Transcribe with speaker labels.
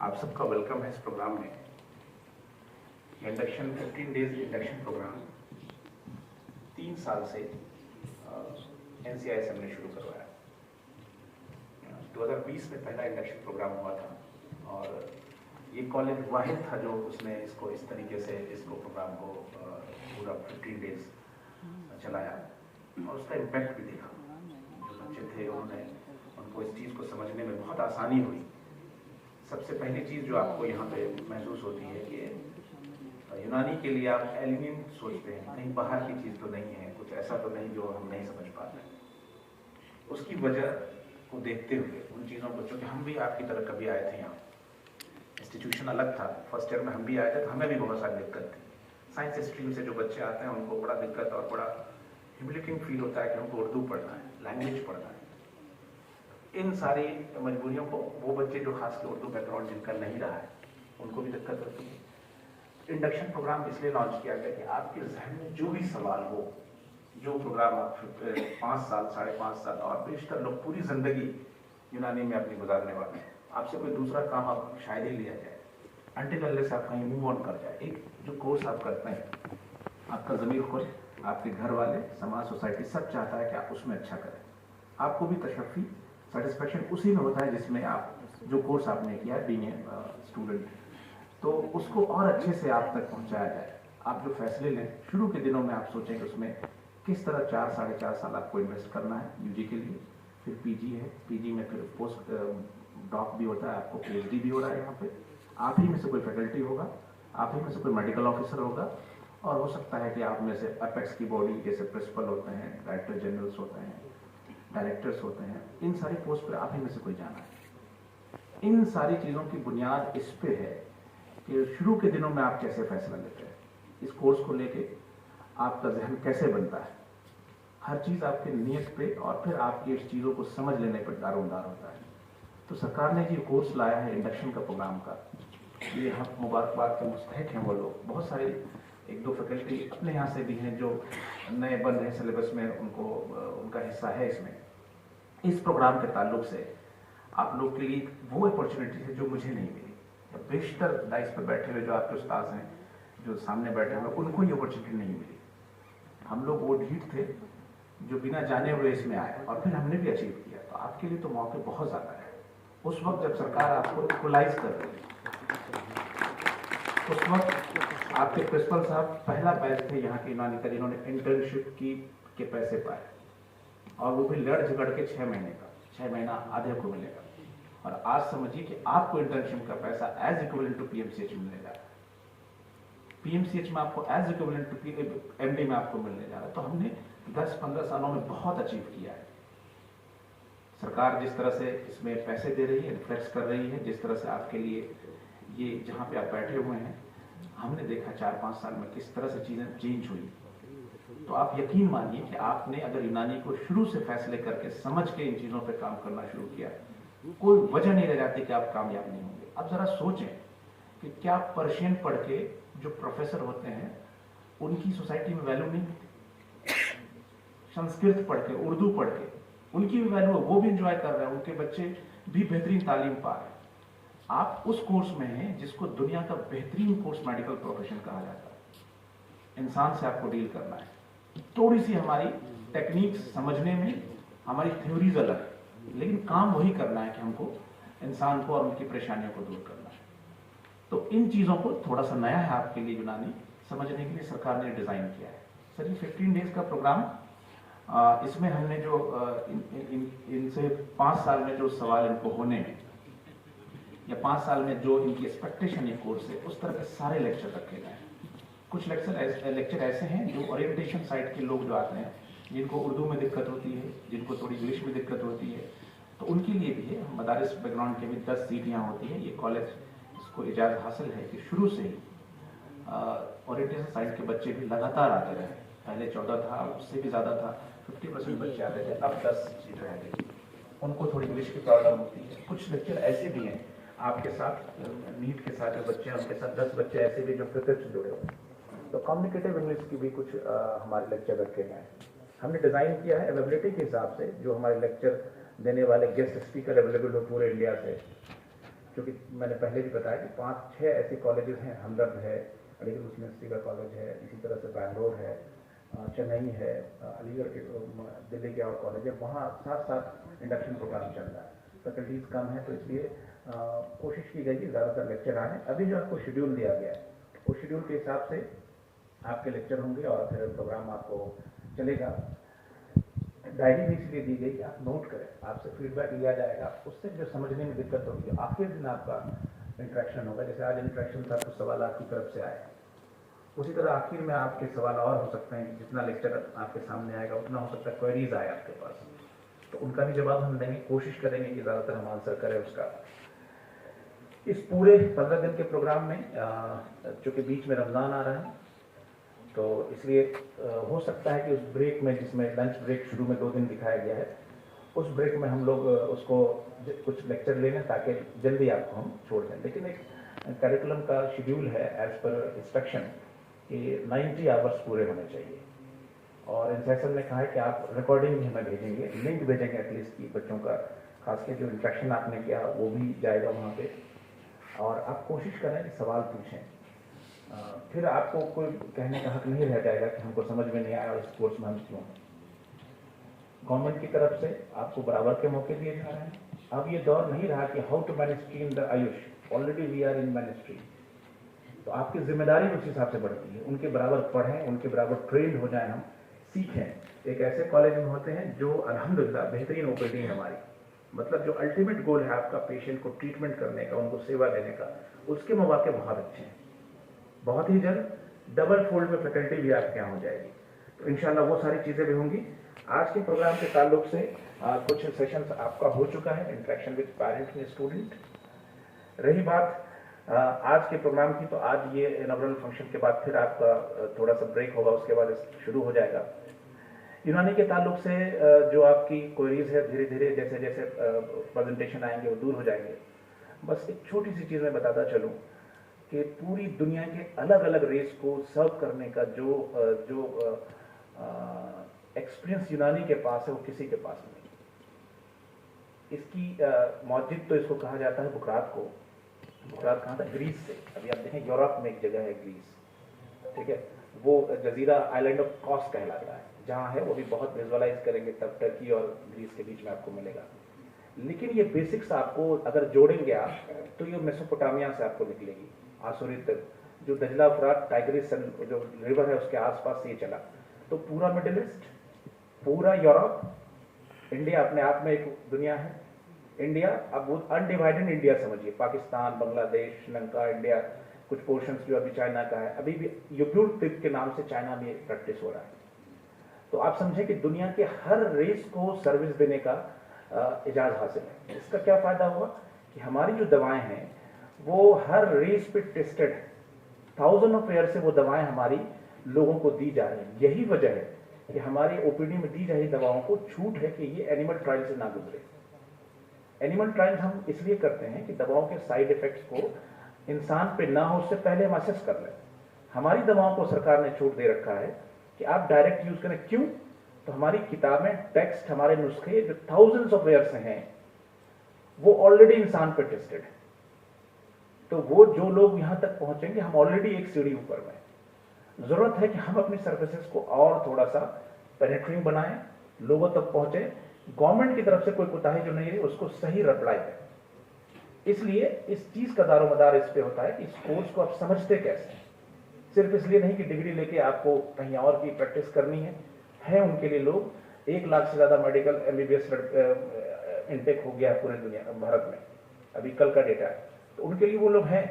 Speaker 1: आप सबका वेलकम है इस प्रोग्राम में। इंडक्शन 15 डेज इंडक्शन प्रोग्राम 3 साल से NCISM ने शुरू करवाया। 2020 में पहला इंडक्शन प्रोग्राम हुआ था और ये कॉलेज वाहिद था जो उसने इसको इस तरीके से प्रोग्राम को पूरा 15 डेज चलाया और उसका इम्पैक्ट भी देखा। जो बच्चे थे उनको इस चीज़ को समझने में बहुत आसानी हुई। सबसे पहली चीज़ जो आपको यहाँ पे महसूस होती है कि यूनानी के लिए आप एलियन सोचते हैं, कहीं बाहर की चीज़ तो नहीं है, कुछ ऐसा तो नहीं जो हम नहीं समझ पाते। उसकी वजह को देखते हुए उन चीज़ों को, चूँकि हम भी आपकी तरह कभी आए थे यहाँ, इंस्टीट्यूशन अलग था, फर्स्ट ईयर में हम भी आए थे तो हमें भी बहुत सारी दिक्कत थी। साइंस स्ट्रीम से जो बच्चे आते हैं उनको बड़ा दिक्कत और बड़ा ह्यूमिलेटिंग फील होता है कि हमको उर्दू पढ़ना है, लैंग्वेज पढ़ना है। इन सारी मजबूरियों को वो बच्चे जो खासकर उर्दू बैकग्राउंड जिनका नहीं रहा है उनको भी दिक्कत होती है। इंडक्शन प्रोग्राम इसलिए लॉन्च किया गया कि आपके जहन में जो भी सवाल हो, जो प्रोग्राम आप 5 साल 5.5 साल और बेशतर लोग पूरी जिंदगी यूनानी में अपनी गुजारने वाले हैं, आपसे कोई दूसरा काम आप शायद ही लिया जाए अनटिल अनलेस आप कहीं मूव ऑन कर जाए। एक जो कोर्स आप करते हैं, आपका ज़मीर खुद, आपके घर वाले, समाज, सोसाइटी सब चाहता है कि आप उसमें अच्छा करें। आपको भी तशफ़ी सेटिस्फेक्शन उसी में होता है जिसमें आप जो कोर्स आपने किया है बीइंग स्टूडेंट, तो उसको और अच्छे से आप तक पहुंचाया जाए। आप जो फैसले लें शुरू के दिनों में आप सोचें कि उसमें किस तरह 4 4.5 साल आपको इन्वेस्ट करना है यूजी के लिए, फिर पीजी है, पीजी में फिर पोस्ट डॉक भी होता है, आपको पीएचडी भी हो रहा है। यहाँ पे आप ही में से कोई फैकल्टी होगा, आप ही में से कोई मेडिकल ऑफिसर होगा और हो सकता है कि आप में से अपेक्स की बॉडी जैसे प्रिंसिपल होते हैं, डायरेक्टर जनरल्स होते हैं, डायरेक्टर्स होते हैं, इन सारी पोस्ट पर आप ही में से कोई जाना है। इन सारी चीज़ों की बुनियाद इस पे है कि शुरू के दिनों में आप कैसे फैसला लेते हैं, इस कोर्स को लेके आपका जहन कैसे बनता है। हर चीज़ आपके नियत पे और फिर आपकी इस चीज़ों को समझ लेने पर दारोमदार होता है। तो सरकार ने जो कोर्स लाया है इंडक्शन का प्रोग्राम का, ये हम मुबारकबाद के मुस्तहिक हैं वो लोग। बहुत सारे 1-2 फैकल्टी अपने यहाँ से भी हैं जो नए बन रहे सिलेबस में, उनको उनका हिस्सा है इसमें। इस प्रोग्राम के ताल्लुक से आप लोग के लिए वो अपॉर्चुनिटी है जो मुझे नहीं मिली। तो बेशतर डाइस पर बैठे हुए जो आपके उस्ताद हैं, जो सामने बैठे हुए, उनको ये अपॉर्चुनिटी नहीं मिली। हम लोग वो ढीठ थे जो बिना जाने हुए इसमें आए और फिर हमने भी अचीव किया। तो आपके लिए तो मौके बहुत ज़्यादा है। उस वक्त जब सरकार आपको इक्वलाइज कर रही है, उस वक्त आपके प्रिंसिपल साहब पहला बैच थे यहाँ के यूनानी का जिन्होंने इंटर्नशिप के पैसे पाए, और वो भी लड़ झगड़ के 6 महीने का, 6 महीना आधे को मिलेगा। और आज समझिए कि आपको इंटर्नशिप का पैसा एज इक्विवेलेंट टू पीएमसीएच मिलने जा रहा है। पीएमसीएच में आपको एज इक्विवेलेंट टू एमडी में आपको मिलने जा रहा है। तो हमने 10-15 सालों में बहुत अचीव किया है। सरकार जिस तरह से इसमें पैसे दे रही है, रिफ्लेक्ट कर रही है, जिस तरह से आपके लिए ये जहाँ पे आप बैठे हुए हैं, हमने देखा 4-5 साल में किस तरह से चीज़ें चेंज हुई। तो आप यकीन मानिए कि आपने अगर यूनानी को शुरू से फैसले करके समझ के इन चीज़ों पे काम करना शुरू किया, कोई वजह नहीं रह जाती कि आप कामयाब नहीं होंगे। अब ज़रा सोचें कि क्या पर्शियन पढ़ के जो प्रोफेसर होते हैं उनकी सोसाइटी में वैल्यू नहीं, संस्कृत पढ़ के, उर्दू पढ़ के उनकी भी वैल्यू है, वो भी इंजॉय कर रहे हैं, उनके बच्चे भी बेहतरीन तालीम पा रहे हैं। आप उस कोर्स में हैं जिसको दुनिया का बेहतरीन कोर्स मेडिकल प्रोफेशन कहा जाता है। इंसान से आपको डील करना है। थोड़ी सी हमारी टेक्निक्स समझने में हमारी थ्योरीज अलग है, लेकिन काम वही करना है कि हमको इंसान को और उनकी परेशानियों को दूर करना है। तो इन चीज़ों को थोड़ा सा नया है आपके लिए यूनानी समझने के लिए सरकार ने डिज़ाइन किया है। सर ये 15 डेज का प्रोग्राम, इसमें हमने जो इनसे 5 साल में जो सवाल इनको होने हैं या 5 साल में जो इनकी एक्सपेक्टेशन है कोर्स से, उस तरह के सारे लेक्चर रखे गए हैं। कुछ लेक्चर ऐसे हैं जो ओरिएंटेशन साइड के लोग जो आते हैं, जिनको उर्दू में दिक्कत होती है, जिनको थोड़ी इंग्लिश में दिक्कत होती है, तो उनके लिए भी है। मदारिस बैकग्राउंड के भी 10 सीट यहाँ होती है। ये कॉलेज इसको इजाज़त हासिल है कि शुरू से ही ओरिएंटेशन साइड के बच्चे भी लगातार आते रहे। पहले 14 था, उससे भी ज़्यादा था, 50% बच्चे आते थे, अब 10 सीट रह गई। उनको थोड़ी इंग्लिश की प्रॉब्लम होती है। कुछ लेक्चर ऐसे भी हैं आपके साथ, नीट के साथ जो बच्चे हैं उनके साथ 10 बच्चे ऐसे भी जो फिजिक्स से जुड़े हुए हैं। तो कम्युनिकेटिव इंग्लिश की भी कुछ हमारे लेक्चर रखे गए हैं। हमने डिज़ाइन किया है अवेलेबिलिटी के हिसाब से, जो हमारे लेक्चर देने वाले गेस्ट स्पीकर अवेलेबल हो पूरे इंडिया से, क्योंकि मैंने पहले भी बताया कि 5-6 ऐसे कॉलेजेस हैं, हमदर्द है, मेडिकल यूनिवर्सिटी का कॉलेज है, इसी तरह से बैंगलोर है, चेन्नई है, अलीगढ़ के दिल्ली के और कॉलेज है, वहाँ साथ साथ इंडक्शन प्रोग्राम चल रहा है। फैकल्टीज कम है तो इसलिए कोशिश की गई कि ज़्यादातर लेक्चर आए। अभी जो आपको शेड्यूल दिया गया है उस शेड्यूल के हिसाब से आपके लेक्चर होंगे और फिर प्रोग्राम आपको चलेगा। डायरी भी इसलिए दी गई कि आप नोट करें, आपसे फीडबैक लिया जाएगा, उससे जो समझने में दिक्कत होगी आखिर दिन आपका इंटरेक्शन होगा। जैसे आज इंटरेक्शन था तो सवाल आपकी तरफ से आए, उसी तरह आखिर में आपके सवाल और हो सकते हैं। जितना लेक्चर आपके सामने आएगा उतना हो सकता है क्वेरीज आए आपके पास, तो उनका भी जवाब हम देंगे, कोशिश करेंगे कि ज़्यादातर हम आंसर करें उसका। इस पूरे 15 दिन के प्रोग्राम में चूँकि बीच में रमज़ान आ रहा है तो इसलिए हो सकता है कि उस ब्रेक में, जिसमें लंच ब्रेक शुरू में 2 दिन दिखाया गया है, उस ब्रेक में हम लोग उसको कुछ लेक्चर ले लें ताकि जल्दी आपको हम छोड़ दें। लेकिन एक करिकुलम का शेड्यूल है एज पर इंस्ट्रक्शन कि 90 आवर्स पूरे होने चाहिए। और इन सेशन ने कहा है कि आप रिकॉर्डिंग भी हमें भेजेंगे, लिंक भेजेंगे एटलीस्ट कि बच्चों का खास के जो इंस्ट्रक्शन आपने किया वो भी जाएगा वहाँ पे। और आप कोशिश करें कि सवाल पूछें, फिर आपको कोई कहने का हक नहीं रह जाएगा कि हमको समझ में नहीं आया और इस कोर्स में हम क्यों। गवर्नमेंट की तरफ से आपको बराबर के मौके दिए जा रहे हैं। अब ये दौर नहीं रहा कि how to manage stream the Ayush, already we are in manage stream, तो आपकी जिम्मेदारी उस हिसाब से बढ़ती है। उनके बराबर पढ़ें, उनके बराबर ट्रेंड हो जाएं, हम सीखें। एक ऐसे कॉलेज में होते हैं जो अल्हम्दुलिल्लाह बेहतरीन ओपीडी है हमारी, मतलब जो अल्टीमेट गोल है आपका पेशेंट को ट्रीटमेंट करने का, उनको सेवा देने का, उसके मौके बहुत अच्छे हैं। बहुत ही जल्द डबल फोल्ड में फैकल्टी भी आपके यहाँ हो जाएगी, तो इंशाल्लाह वो सारी चीज़ें भी होंगी। आज के प्रोग्राम के ताल्लुक से कुछ सेशंस आपका हो चुका है, interaction with parent and student. रही बात आज के प्रोग्राम की, तो आज ये इनॉग्रेशन फंक्शन के बाद फिर आपका थोड़ा सा ब्रेक होगा, उसके बाद शुरू हो जाएगा। यूनानी के ताल्लुक से जो आपकी क्वेरीज है धीरे धीरे जैसे जैसे प्रेजेंटेशन आएंगे वो दूर हो जाएंगे। बस एक छोटी सी चीज़ मैं बताता चलूँ कि पूरी दुनिया के अलग अलग रेस को सर्व करने का जो एक्सपीरियंस यूनानी के पास है वो किसी के पास नहीं। इसकी मौजिद तो इसको कहा जाता है बुकरात को। बुकरात कहाँ था? ग्रीस से। अभी आप देखें यूरोप में एक जगह है ग्रीस, ठीक है, वो जजीरा आइलैंड ऑफ कॉस कहलाता है, जहाँ है वो भी बहुत विजुअलाइज करेंगे तब टर्की और ग्रीस के बीच में आपको मिलेगा। लेकिन ये बेसिक्स आपको अगर जोड़ेंगे आप तो ये मेसोपोटामिया से आपको निकलेगी, आसुरित जो दजला फुरात टाइग्रिस जो रिवर है उसके आसपास ये चला, तो पूरा मिडिल ईस्ट, पूरा यूरोप, इंडिया अपने आप में एक दुनिया है। इंडिया अब वो अनडिवाइडेड इंडिया समझिए, पाकिस्तान, बांग्लादेश, श्रीलंका, इंडिया, कुछ पोर्शंस जो अभी चाइना का है, अभी भी यूप्यूर ट्रिप के नाम से चाइना में प्रैक्टिस हो रहा है। तो आप समझें कि दुनिया के हर रेस को सर्विस देने का इजाज़ हासिल है। इसका क्या फ़ायदा हुआ कि हमारी जो दवाएं हैं वो हर रेस पे टेस्टेड है, 1000 ऑफ ईयर से वो दवाएं हमारी लोगों को दी जा रही हैं। यही वजह है कि हमारी ओपीडी में दी जा रही दवाओं को छूट है कि ये एनिमल ट्रायल से ना गुजरे। एनिमल ट्रायल हम इसलिए करते हैं कि दवाओं के साइड इफेक्ट्स को इंसान पे ना हो उससे पहले हम असेस कर लें। हमारी दवाओं को सरकार ने छूट दे रखा है कि आप डायरेक्ट यूज करें। क्यों? तो हमारी किताबें, टेक्स्ट, हमारे नुस्खे जो थाउजेंड्स ऑफ ईयर से हैं वो ऑलरेडी इंसान पर टेस्टेड है। तो वो जो लोग यहां तक पहुंचेंगे, हम ऑलरेडी एक सीढ़ी ऊपर में। जरूरत है कि हम अपनी सर्विसेज को और थोड़ा सा पेनिट्रेटिंग बनाएं, लोगों तक पहुंचे। गवर्नमेंट की तरफ से कोई कोताही जो नहीं है उसको सही रिप्लाई दें। इसलिए इस चीज का दारोमदार इस पे होता है कि इस कोर्स को आप समझते कैसे हैं। सिर्फ इसलिए नहीं कि डिग्री लेके आपको कहीं और की प्रैक्टिस करनी है उनके लिए लोग 1 लाख से ज्यादा मेडिकल MBBS इनटेक हो गया है पूरे दुनिया भारत में, अभी कल का डेटा है, तो उनके लिए वो लोग हैं।